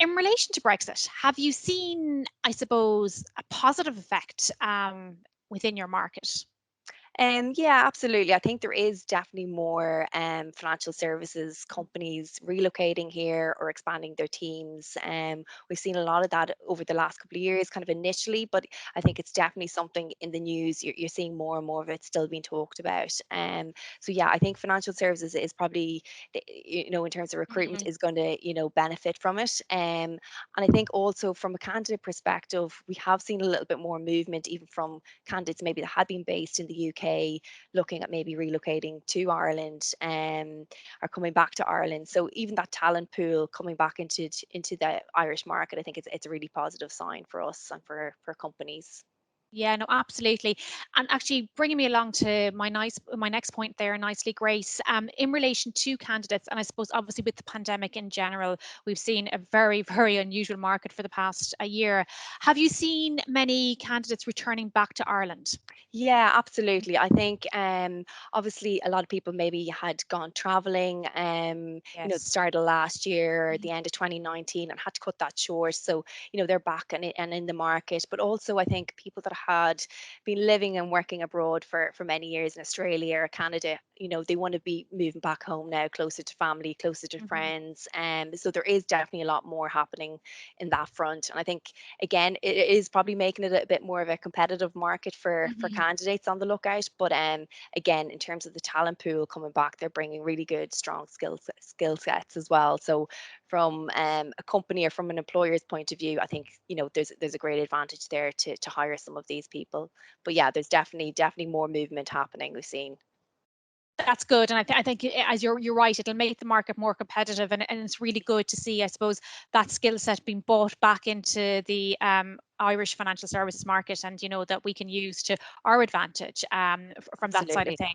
In relation to Brexit, have you seen, I suppose, a positive effect within your market? Yeah, absolutely. I think there is definitely more financial services companies relocating here or expanding their teams. We've seen a lot of that over the last couple of years, kind of initially, but I think it's definitely something in the news. You're seeing more and more of it still being talked about. So yeah, I think financial services is probably, in terms of recruitment, Mhm. is going to, benefit from it. And I think also from a candidate perspective, we have seen a little bit more movement, even from candidates maybe that had been based in the UK, looking at maybe relocating to Ireland, or coming back to Ireland. So even that talent pool coming back into the Irish market, I think it's a really positive sign for us and for companies. Yeah, no, absolutely. And actually bringing me along to my next point there nicely, Grace, in relation to candidates, and I suppose obviously with the pandemic in general, we've seen a very, very unusual market for the past a year. Have you seen many candidates returning back to Ireland? Yeah, absolutely. I think obviously a lot of people maybe had gone traveling, at the Yes. start of last year or Mhm. the end of 2019 and had to cut that short. So, they're back and in the market. But also I think people that had been living and working abroad for many years in Australia or Canada, they want to be moving back home now, closer to family, closer to Mhm. friends. So there is definitely a lot more happening in that front. And I think again, it is probably making it a bit more of a competitive market for Mhm. candidates on the lookout. But again, in terms of the talent pool coming back, they're bringing really good, strong skill sets as well. So from a company or from an employer's point of view, I think there's a great advantage there to hire some of these people. But yeah, there's definitely more movement happening. We've seen. That's good, and I think as you're right, it'll make the market more competitive, and it's really good to see, I suppose, that skill set being brought back into the Irish financial services market, and that we can use to our advantage from that side of Absolutely. things.